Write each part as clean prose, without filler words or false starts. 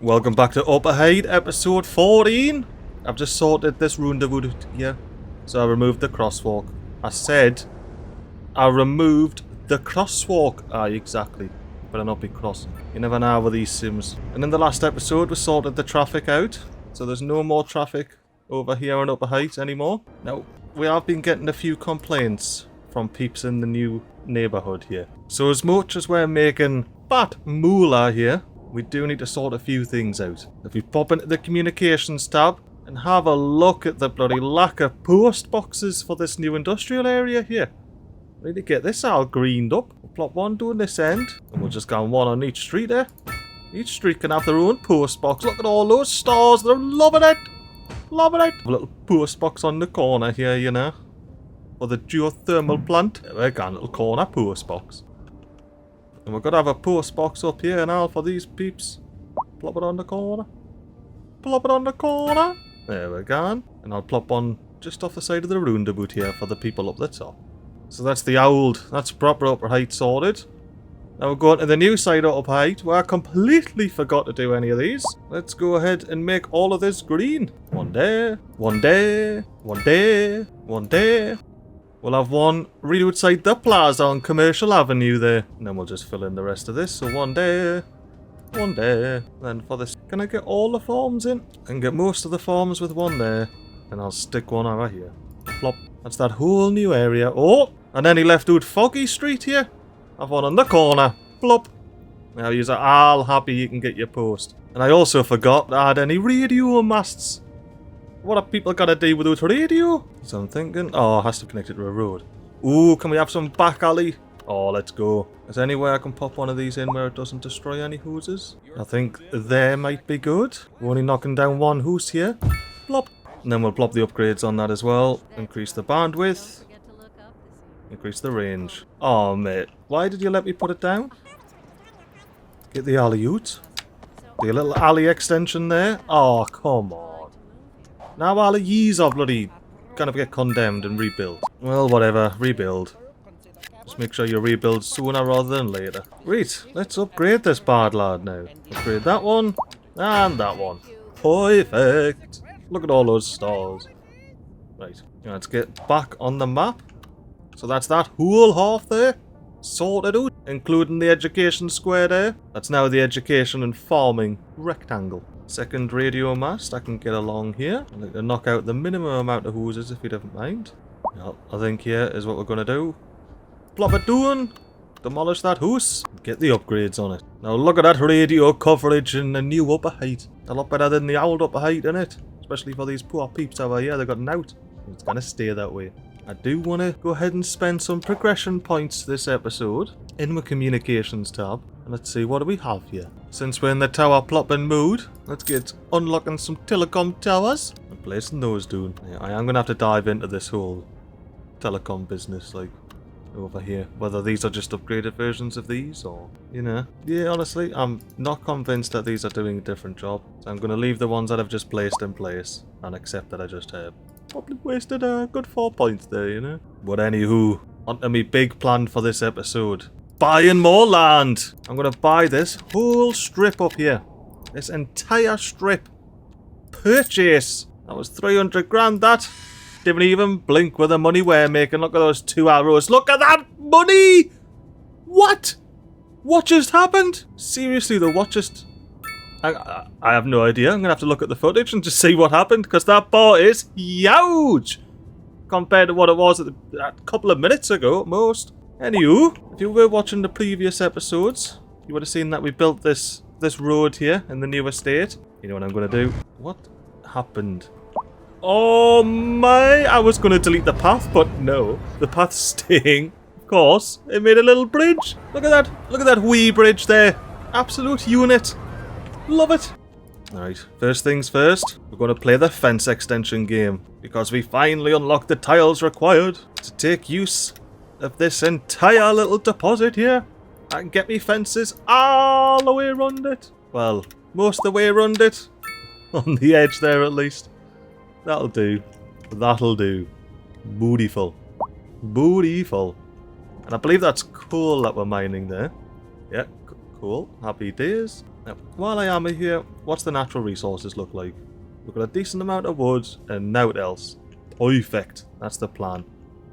Welcome back to Upper Height, episode 14. I've just sorted this roundabout here. So I removed the crosswalk. I said I removed the crosswalk. Aye, exactly. Better not be crossing. You never know with these sims. And in the last episode we sorted the traffic out. So there's no more traffic over here on Upper Height anymore. Now, we have been getting a few complaints from peeps in the new neighbourhood here. So as much as we're making fat moolah here, we do need to sort a few things out. If we pop into the communications tab and have a look at the bloody lack of post boxes for this new industrial area here. We need to get this all greened up. We'll plop one down this end, and we'll just go on one on each street there. Each street can have their own post box. Look at all those stars, they're loving it! Loving it! A little post box on the corner here, you know. For the geothermal plant. There we go, a little corner post box. And we've got to have a post box up here and all for these peeps. Plop it on the corner. Plop it on the corner. There we go. And I'll plop one just off the side of the roundabout here for the people up the top. So that's the old, that's proper Upper Height sorted. Now we're going to the new side of Upper Height where I completely forgot to do any of these. Let's go ahead and make all of this green. One there, one there, one there, one there. We'll have one right outside the plaza on Commercial Avenue there. And then we'll just fill in the rest of this. So one there. One there. Then for this, can I get all the forms in? I can get most of the forms with one there. And I'll stick one over here. Plop. That's that whole new area. Oh! And then he left out Foggy Street here. Have one on the corner. Plop. Now you're all happy you can get your post. And I also forgot to add any radio masts. What have people got to do without radio? So I'm thinking, oh, it has to be connected to a road. Ooh, can we have some back alley? Oh, let's go. Is there any way I can pop one of these in where it doesn't destroy any houses? I think there might be good. We're only knocking down one house here. Plop. And then we'll plop the upgrades on that as well. Increase the bandwidth. Increase the range. Oh, mate. Why did you let me put it down? Get the alley out. The little alley extension there. Oh, come on. Now all of yees are bloody gonna get condemned and rebuilt. Well, whatever. Rebuild. Just make sure you rebuild sooner rather than later. Right, let's upgrade this bad lad now. Upgrade that one and that one. Perfect. Look at all those stars. Right, let's get back on the map. So that's that whole half there. Sorted out, including the education square there. That's now the education and farming rectangle. Second radio mast, I can get along here. I'd like to knock out the minimum amount of hoses if you don't mind. Well, I think here is what we're going to do. Plop it down, demolish that house, get the upgrades on it. Now look at that radio coverage in the new Upper Height. A lot better than the old Upper Height, innit? Especially for these poor peeps over here, they got an out. It's going to stay that way. I do want to go ahead and spend some progression points this episode in my communications tab. And let's see, what do we have here? Since we're in the tower plopping mood, let's get unlocking some telecom towers and placing those down. Yeah, I am going to have to dive into this whole telecom business, like, over here. Whether these are just upgraded versions of these or, you know. Yeah, honestly, I'm not convinced that these are doing a different job. So I'm going to leave the ones that I've just placed in place and accept that I just have. Probably wasted a good 4 points there, you know. But anywho, onto me big plan for this episode. Buying more land! I'm gonna buy this whole strip up here. This entire strip. Purchase! That was 300 grand, that. Didn't even blink with the money we're making. Look at those 2 arrows. Look at that money! What? What just happened? Seriously though, what just... I have no idea. I'm going to have to look at the footage and just see what happened, because that bar is huge compared to what it was a couple of minutes ago at most. Anywho, if you were watching the previous episodes, you would have seen that we built this road here in the new estate. You know what I'm going to do? What happened? Oh my! I was going to delete the path, but no. The path's staying. Of course. It made a little bridge. Look at that. Look at that wee bridge there. Absolute unit. Love it! Alright, first things first, we're going to play the fence extension game, because we finally unlocked the tiles required to take use of this entire little deposit here. I can get me fences all the way around it. Well, most of the way around it. On the edge there at least. That'll do. That'll do. Bootyful. Bootyful. And I believe that's coal that we're mining there. Yeah, cool. Happy days. Now, while I am here, what's the natural resources look like? We've got a decent amount of wood and naught else. Perfect. That's the plan.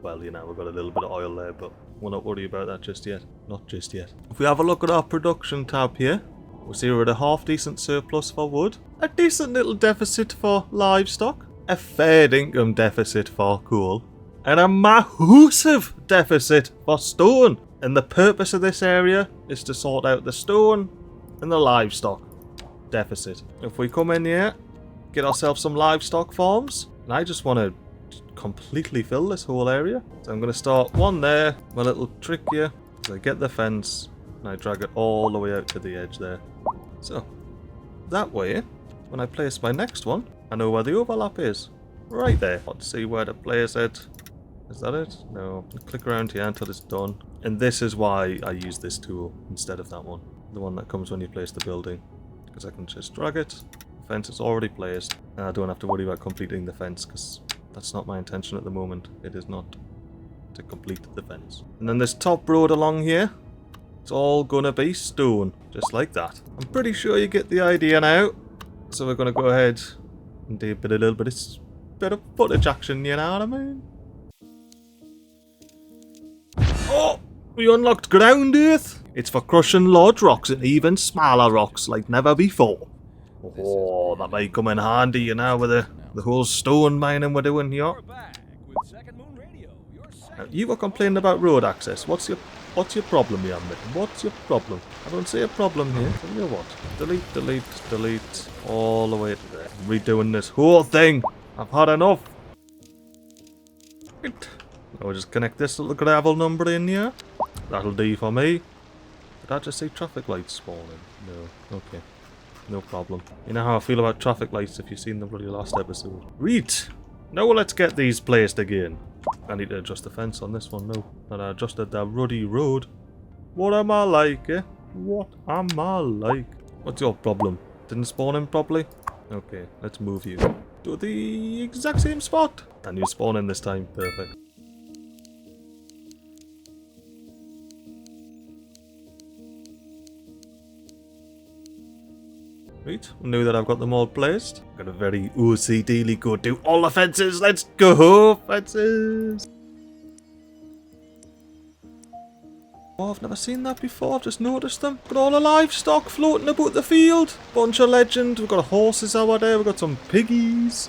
Well, you know, we've got a little bit of oil there, but we'll not worry about that just yet. Not just yet. If we have a look at our production tab here, we'll see we're at a half decent surplus for wood, a decent little deficit for livestock, a fair income deficit for coal, and a massive deficit for stone. And the purpose of this area is to sort out the stone and the livestock deficit. If we come in here, get ourselves some livestock farms, and I just want to completely fill this whole area. So I'm going to start one there. My little trick here is I get the fence and I drag it all the way out to the edge there. So that way, when I place my next one, I know where the overlap is. Right there. Let's see where to place it. Is that it? No. Click around here until it's done. And this is why I use this tool instead of that one. The one that comes when you place the building. Because I can just drag it. The fence is already placed. And I don't have to worry about completing the fence because that's not my intention at the moment. It is not to complete the fence. And then this top road along here, it's all gonna be stone. Just like that. I'm pretty sure you get the idea now. So we're gonna go ahead and do a little bit of footage action, you know what I mean? Oh! We unlocked ground earth! It's for crushing large rocks and even smaller rocks like never before. Oh, that might come in handy, you know, with the whole stone mining we're doing here. Now, you were complaining about road access. What's your problem here, mate? What's your problem? I don't see a problem here. Tell you what. Delete, delete, delete. All the way to there. I'm redoing this whole thing. I've had enough. Right. I'll just connect this little gravel number in here. That'll do for me. Did I just see traffic lights spawning? No. Okay. No problem. You know how I feel about traffic lights if you've seen the bloody last episode. Right. Now let's get these placed again. I need to adjust the fence on this one, no. But I adjusted that ruddy road. What am I like, eh? What am I like? What's your problem? Didn't spawn in properly? Okay, let's move you to the exact same spot. And you spawn in this time. Perfect. Right, now that I've got them all placed, I've got a very OCD-ly go do all the fences. Let's go, fences! Oh, I've never seen that before. I've just noticed them. Got all the livestock floating about the field. Bunch of legend. We've got horses over there. We've got some piggies.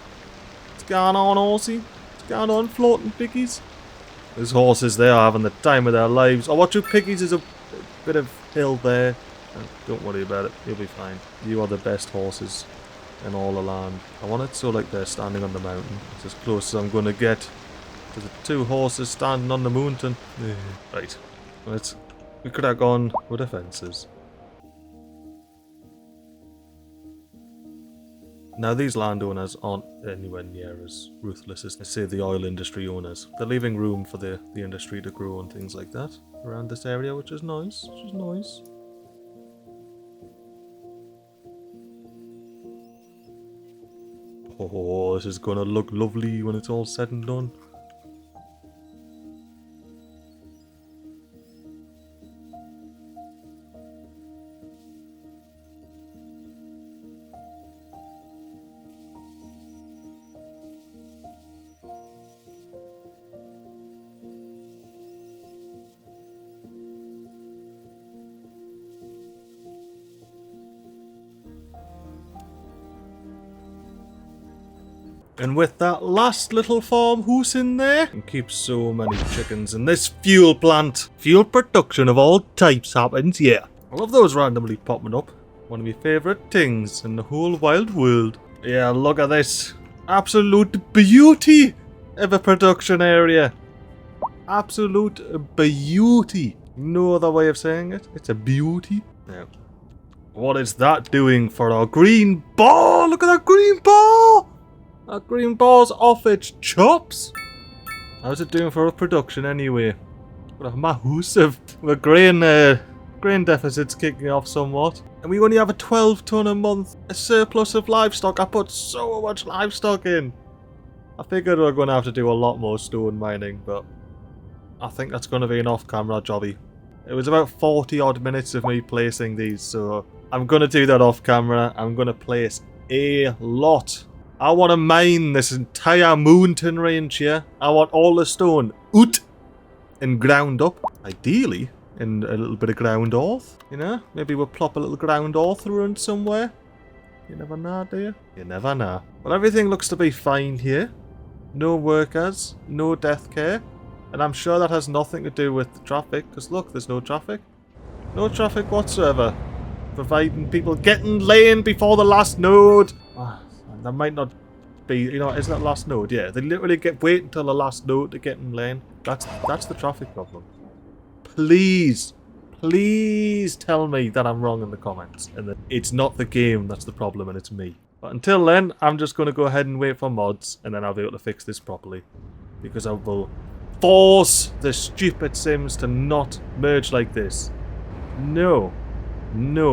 What's going on, horsey? What's going on, floating piggies? There's horses there having the time of their lives. Oh, watch your piggies. There's a bit of hill there. Don't worry about it, you'll be fine. You are the best horses in all the land. I want it so like they're standing on the mountain. It's as close as I'm going to get to the two horses standing on the mountain. Right, we could have gone with the fences. Now these landowners aren't anywhere near as ruthless as, say, the oil industry owners. They're leaving room for the industry to grow and things like that around this area, which is nice. Oh, this is gonna look lovely when it's all said and done. And with that last little farmhouse in there, you can keep so many chickens. And this fuel plant, fuel production of all types happens here. I love those randomly popping up. One of my favourite things in the whole wild world. Yeah, look at this. Absolute beauty of a production area. Absolute beauty. No other way of saying it. It's a beauty. Now, what is that doing for our green bar? Look at that green bar! That green bar's off its chops. How's it doing for a production anyway? Got a massive grain deficit's kicking off somewhat. And we only have a 12 ton a month, a surplus of livestock. I put so much livestock in. I figured we're going to have to do a lot more stone mining, but I think that's going to be an off-camera jobby. It was about 40 odd minutes of me placing these, so I'm going to do that off camera. I'm going to place a lot. I want to mine this entire mountain range here. I want all the stone out and ground up. Ideally, in a little bit of ground earth. You know, maybe we'll plop a little ground earth around somewhere. You never know, do you? You never know. Well, everything looks to be fine here. No workers, no death care. And I'm sure that has nothing to do with the traffic, because look, there's no traffic. No traffic whatsoever. Providing people getting lane before the last node. Oh, that might not be, you know, isn't that last node? Yeah, they literally wait until the last node to get in lane. That's the traffic problem. Please tell me that I'm wrong in the comments and that it's not the game that's the problem and it's me. But until then, I'm just going to go ahead and wait for mods and then I'll be able to fix this properly. Because I will force the stupid Sims to not merge like this. No,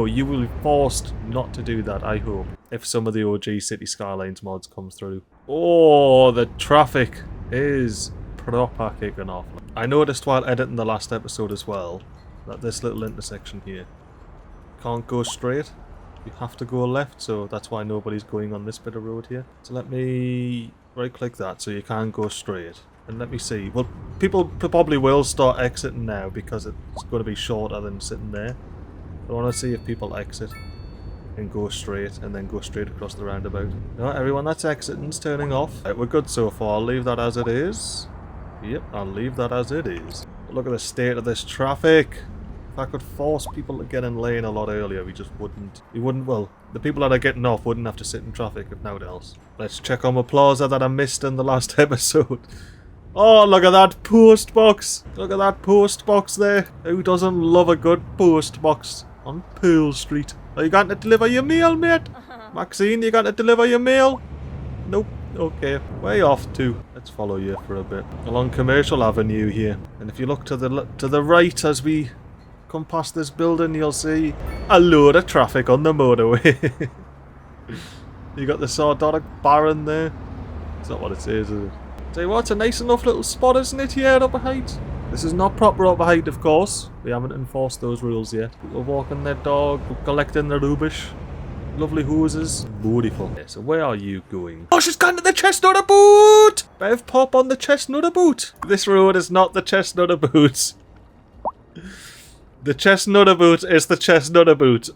you will be forced not to do that, I hope. If some of the OG City Skylines mods come through. Oh, the traffic is proper kicking off. I noticed while editing the last episode as well, that this little intersection here can't go straight. You have to go left, so that's why nobody's going on this bit of road here. So let me right click that so you can go straight. And let me see. Well, people probably will start exiting now because it's going to be shorter than sitting there. I want to see if people exit and go straight and then go straight across the roundabout. No, everyone that's exiting's turning off. Right, we're good so far. I'll leave that as it is. Yep, I'll leave that as it is. But look at the state of this traffic. If I could force people to get in lane a lot earlier, we just wouldn't. We wouldn't, well, the people that are getting off wouldn't have to sit in traffic if nothing else. Let's check on my plaza that I missed in the last episode. Oh, look at that post box. Look at that post box there. Who doesn't love a good post box on Pearl Street? Are you going to deliver your mail, mate? Maxine, you going to deliver your mail? Nope. Okay. Where you off to? Let's follow you for a bit. Along Commercial Avenue here. And if you look to the right as we come past this building, you'll see a load of traffic on the motorway. You got the Sardonic Baron there. It's not what it says, is it? Tell you what, it's a nice enough little spot, isn't it, here at Upper Height? This is not proper Upper Height, of course. We haven't enforced those rules yet. People walking their dog, collecting their rubbish. Lovely hoses. Beautiful. Okay, so where are you going? Oh, she's gone to the Chestnut Boot! Bev pop on the Chestnut Boot. This road is not the Chestnut Boot. The Chestnut Boot is the Chestnut Boot.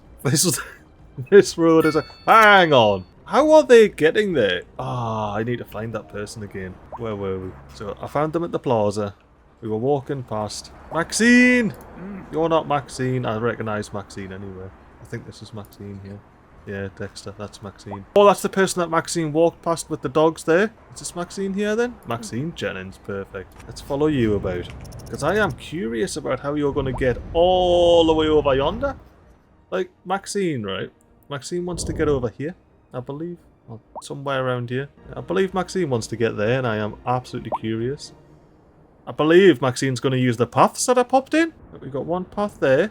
This road is a... Hang on. How are they getting there? Ah, I need to find that person again. Where were we? So, I found them at the plaza. We were walking past. Maxine! You're not Maxine. I recognise Maxine anyway. I think this is Maxine here. Yeah, Dexter, that's Maxine. Oh, that's the person that Maxine walked past with the dogs there. Is this Maxine here then? Maxine Jennings, perfect. Let's follow you about. Because I am curious about how you're going to get all the way over yonder. Like, Maxine, right? Maxine wants to get over here, I believe. Or somewhere around here. I believe Maxine wants to get there and I am absolutely curious. I believe Maxine's going to use the paths that I popped in. We've got one path there.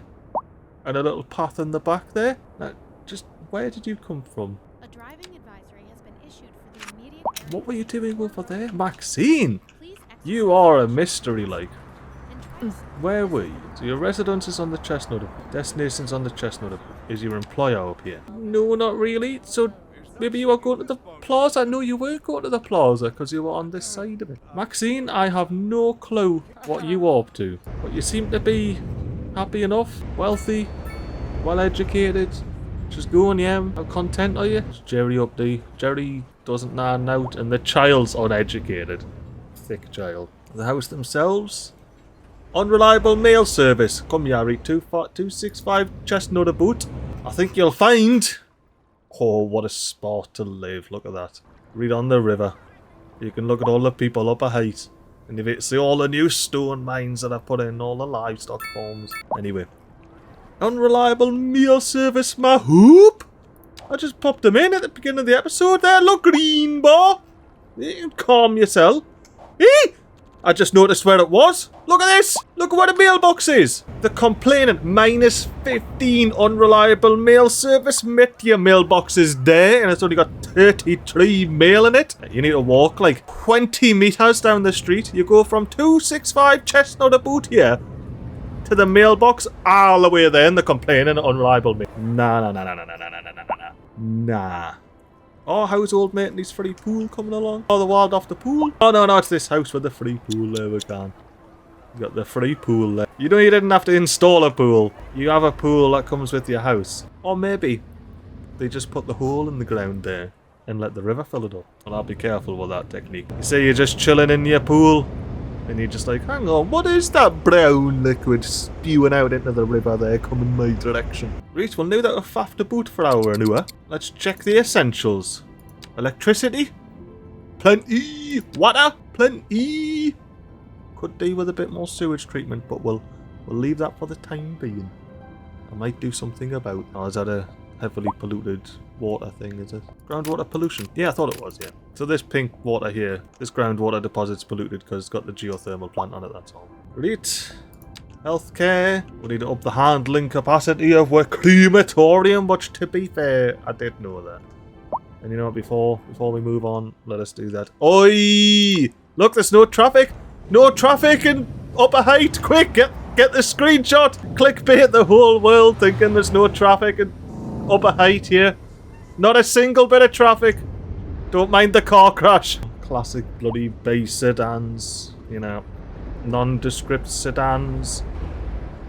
And a little path in the back there. Now, just where did you come from? A driving advisory has been issued for the immediate area. What were you doing over there? Maxine! You are a mystery, like. Where were you? So your residence is on the Chestnut. Destination's on the Chestnut. Is your employer up here? No, not really. So maybe you are going to the plaza? No, you were going to the plaza because you were on this side of it. Maxine, I have no clue what you are up to. But you seem to be happy enough, wealthy, well educated. Just going, yeah. How content are you? Is Jerry up there? Jerry doesn't know out, and the child's uneducated. Thick child. The house themselves. Unreliable mail service. Come here, 265 Chestnut Boot. I think you'll find. Oh, what a spot to live. Look at that. Read on the river. You can look at all the people up a height. And you can see all the new stone mines that I've put in, all the livestock farms. Anyway. Unreliable meal service, my hoop. I just popped them in at the beginning of the episode there. Look, green bar. You can calm yourself. Eh? I just noticed where it was. Look at this. Look at where the mailbox is. The complainant, -15 unreliable mail service. Met your mailbox is there and it's only got 33 mail in it. You need to walk like 20 meters down the street. You go from 265 Chestnut Boot here to the mailbox all the way there and they're complaining unreliable me. Nah. Nah. Oh, household mate and his free pool coming along. Oh, the walled off the pool. Oh, no, it's this house with the free pool. There we go. You got the free pool there. You didn't have to install a pool. You have a pool that comes with your house. Or maybe they just put the hole in the ground there and let the river fill it up. Well, I'll be careful with that technique. You say you're just chilling in your pool and you're just like, hang on, what is that brown liquid spewing out into the river there coming my direction? Right, well now that we've faffed about for our hour, let's check the essentials. Electricity? Plenty. Water? Plenty. Could do with a bit more sewage treatment, but we'll leave that for the time being. I might do something about. Oh, is that a heavily polluted water thing, is it? Groundwater pollution. Yeah, I thought it was, yeah. So this pink water here, this groundwater deposit's polluted because it's got the geothermal plant on it, that's all. Right. Healthcare. We need to up the handling capacity of our crematorium, which to be fair, I did know that. And you know what, before we move on, let us do that. Oi! Look, there's no traffic! No traffic in upper height! Quick, get the screenshot! Clickbait the whole world thinking there's no traffic in upper height here. Not a single bit of traffic. Don't mind the car crash. Classic bloody base sedans, you know. Nondescript sedans.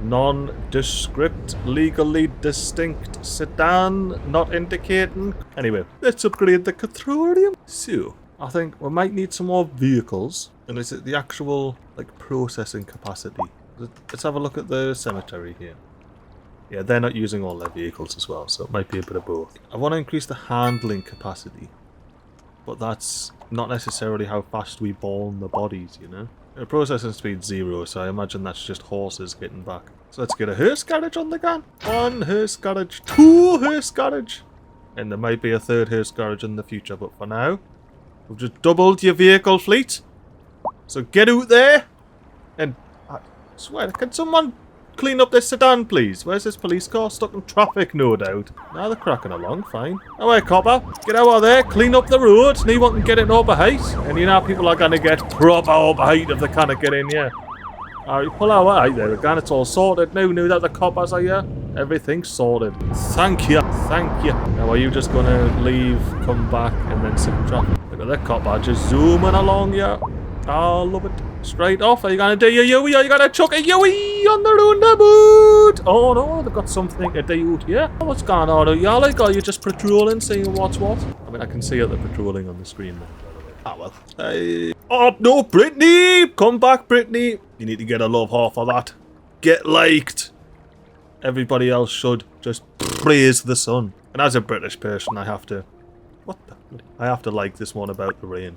Nondescript, legally distinct sedan, not indicating. Anyway, let's upgrade the Cathorium. So, I think we might need some more vehicles. And is it the actual, like, processing capacity? Let's have a look at the cemetery here. Yeah, they're not using all their vehicles as well, so it might be a bit of both. I want to increase the handling capacity. But that's not necessarily how fast we burn the bodies, you know? The processing speed's 0, so I imagine that's just horses getting back. So let's get a hearse garage on the gun. 1 hearse garage, 2 hearse garage. And there might be a 3rd hearse garage in the future, but for now, we've just doubled your vehicle fleet. So get out there. And I swear, can someone clean up this sedan, please? Where's this police car? Stuck in traffic, no doubt. Now they're cracking along, fine. Oh, hey, copper. Get out of there, clean up the road. No one can get in over height. And you know people are going to get proper over height if they can't get in, yeah. Alright, pull out right there again. It's all sorted now. Now that the coppers are here, everything's sorted. Thank you. Thank you. Now, are you just going to leave, come back, and then sit in traffic? Look at that copper just zooming along, yeah. I love it. Straight off. Are you going to do your Yui? Are you going to chuck a Yui on the roundabout? Oh no, they've got something to do out here. What's going on out here? Like, are you just patrolling, seeing what's what? I mean, I can see it, they're patrolling on the screen now, by the way. Ah, well. Hey. Oh, no, Brittany! Come back, Brittany. You need to get a love half of that. Get liked. Everybody else should just praise the sun. And as a British person, I have to... What the... I have to like this one about the rain.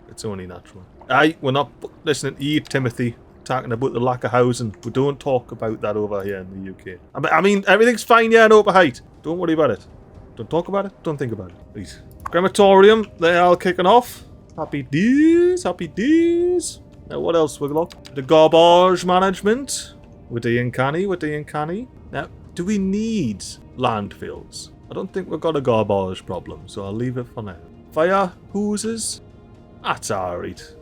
It's only natural. Aye, we're not listening to you, Timothy, talking about the lack of housing. We don't talk about that over here in the UK. I mean, everything's fine here in Upper Height. Don't worry about it. Don't talk about it. Don't think about it. Please. Crematorium, they're all kicking off. Happy days, happy days. Now, what else we got? The garbage management. We're doing canny. Now, do we need landfills? I don't think we've got a garbage problem, so I'll leave it for now. Fire hoses. That's alright.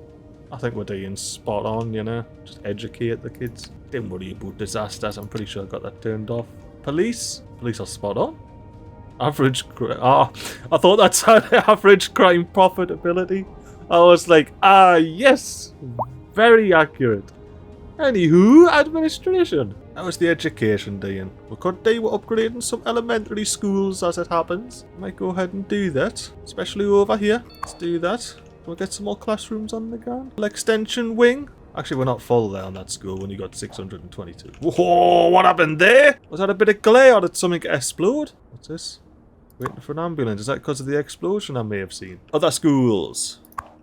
I think we're doing spot on, you know. Just educate the kids. Don't worry about disasters. I'm pretty sure I got that turned off. Police. Police are spot on. Average crime. Ah, I thought that's average crime profitability. I was like, yes. Very accurate. Anywho, administration. How's the education doing? We could do with upgrading some elementary schools as it happens. Might go ahead and do that. Especially over here. Let's do that. We'll get some more classrooms on the ground. Extension wing. Actually, we're not full there on that school when you got 622. Whoa, what happened there? Was that a bit of glare or did something explode? What's this? Waiting for an ambulance. Is that because of the explosion I may have seen? Other schools.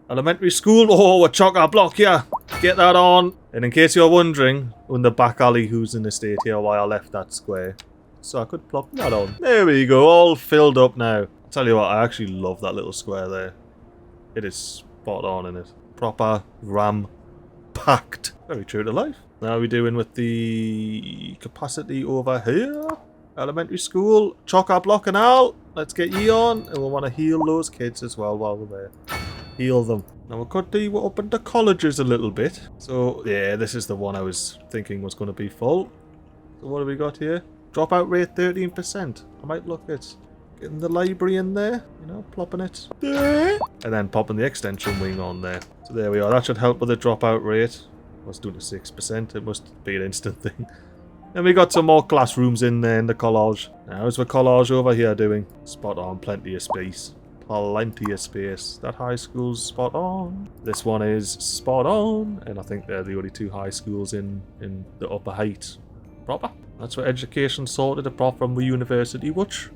Elementary school. Oh, a chock-a-block, yeah. Get that on. And in case you're wondering, in the back alley who's in the state here why I left that square. So I could plop that on. There we go, all filled up now. I'll tell you what, I actually love that little square there. It is spot on in it. Proper ram packed. Very true to life. Now are we doing with the capacity over here? Elementary school, chock-a-block and all. Let's get ye on. And we'll want to heal those kids as well while we're there. Heal them. Now we could do up into colleges a little bit. So yeah, this is the one I was thinking was going to be full. So what have we got here? Dropout rate 13%. I might look at getting the library in there, you know, plopping it there, and then popping the extension wing on there. So there we are. That should help with the dropout rate. What's doing to 6%? It must be an instant thing. And we got some more classrooms in there in the collage. Now, how's the collage over here doing? Spot on, plenty of space. Plenty of space. That high school's spot on. This one is spot on. And I think they're the only two high schools in the upper height. Proper. That's what education sorted apart from the university, which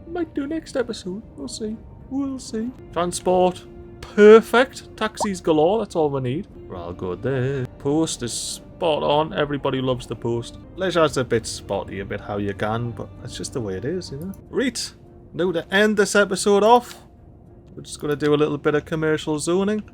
might do next episode. We'll see. We'll see. Transport. Perfect. Taxis galore. That's all we need. We're all good there. Post is spot on. Everybody loves the post. Leisure's a bit spotty, a bit how you can, but that's just the way it is, you know. Right. Now to end this episode off, we're just going to do a little bit of commercial zoning.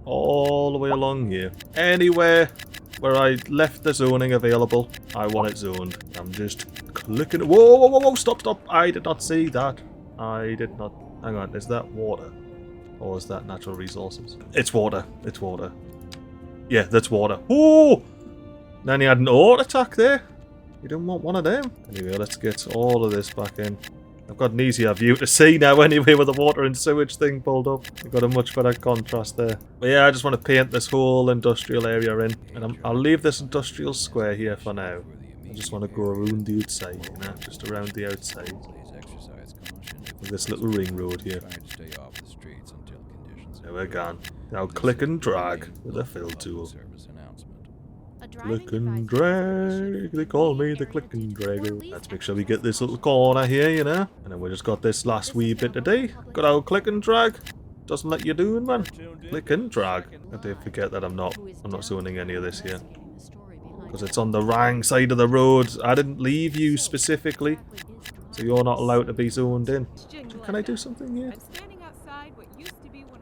All the way along here. Anywhere where I left the zoning available, I want it zoned. I'm just clicking. Whoa, whoa, whoa, whoa, stop, stop. I did not see that. I did not. Hang on, is that water? Or is that natural resources? It's water. It's water. Yeah, that's water. Oh! Then he had an auto attack there. You didn't want one of them. Anyway, let's get all of this back in. I've got an easier view to see now anyway with the water and sewage thing pulled up. I've got a much better contrast there. But yeah, I just want to paint this whole industrial area in. And I'll leave this industrial square here for now. I just want to go around the outside, you know, just around the outside. With this little ring road here. There we're gone. Now click and drag with a fill tool. Click and drag. They call me the click and dragger. Let's make sure we get this little corner here, you know. And then we just got this last wee bit today. Got our click and drag. Doesn't let you do it, man. Click and drag. I did forget that I'm not zoning any of this here. Because it's on the wrong side of the road. I didn't leave you specifically. So you're not allowed to be zoned in. Can I do something here?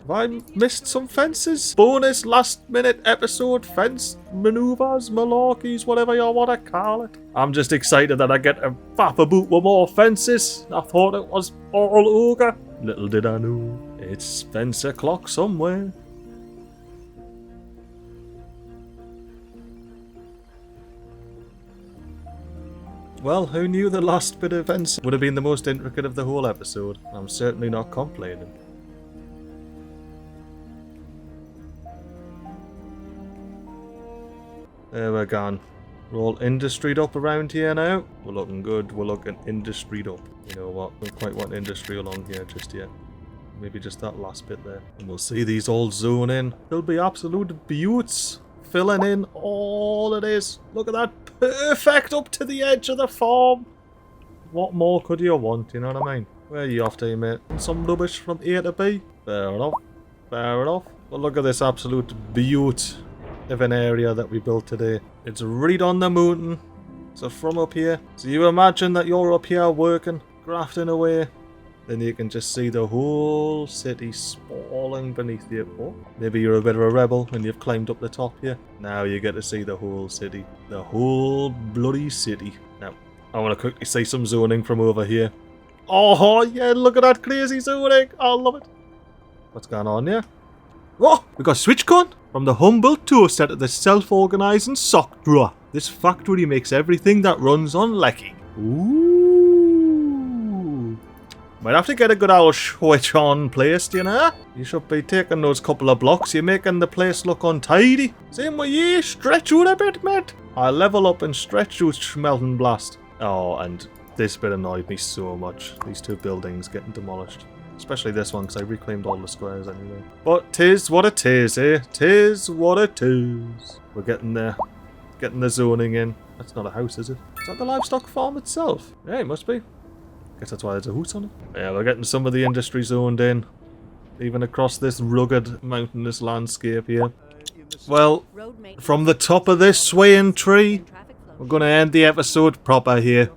Have I missed some fences? Bonus last minute episode fence maneuvers, malarkeys, whatever you want to call it. I'm just excited that I get to fap about with more fences. I thought it was all ogre. Little did I know, it's fence o'clock somewhere. Well, who knew the last bit of fence would have been the most intricate of the whole episode? I'm certainly not complaining. There we're gone. We're all industried up around here now. We're looking good. We're looking industried up. You know what? We don't quite want industry along here just yet. Maybe just that last bit there. And we'll see these all zone in. They'll be absolute beauts. Filling in all of this. Look at that. Perfect up to the edge of the farm. What more could you want? You know what I mean? Where are you off to, mate? Some rubbish from A to B? Fair enough. Fair enough. But look at this absolute beaut of an area that we built today. It's right on the mountain. So from up here, so you imagine that you're up here working, grafting away, then you can just see the whole city sprawling beneath you. Oh, maybe you're a bit of a rebel and you've climbed up the top here. Now you get to see the whole city. The whole bloody city. Now, I want to quickly see some zoning from over here. Oh yeah, look at that crazy zoning. I love it. What's going on here? Oh, we got switch gun from the humble toaster to the self-organising sock drawer. This factory makes everything that runs on Lecky. Ooh. Might have to get a good old switch on placed, you know? You should be taking those couple of blocks. You're making the place look untidy. Same with you. Stretch out a bit, mate. I level up and stretch out Smelting Blast. Oh, and this bit annoyed me so much. These two buildings getting demolished. Especially this one, because I reclaimed all the squares anyway. But 'tis what it is, eh? 'Tis what it is. We're getting there. Getting the zoning in. That's not a house, is it? Is that the livestock farm itself? Yeah, it must be. Guess that's why there's a house on it. Yeah, we're getting some of the industry zoned in. Even across this rugged, mountainous landscape here. Well, from the top of this swaying tree, we're going to end the episode proper here.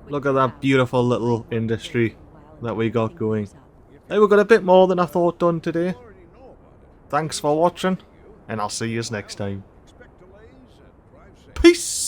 Look at that beautiful little industry that we got going. Hey, we got a bit more than I thought done today. Thanks for watching, and I'll see you next time. Peace!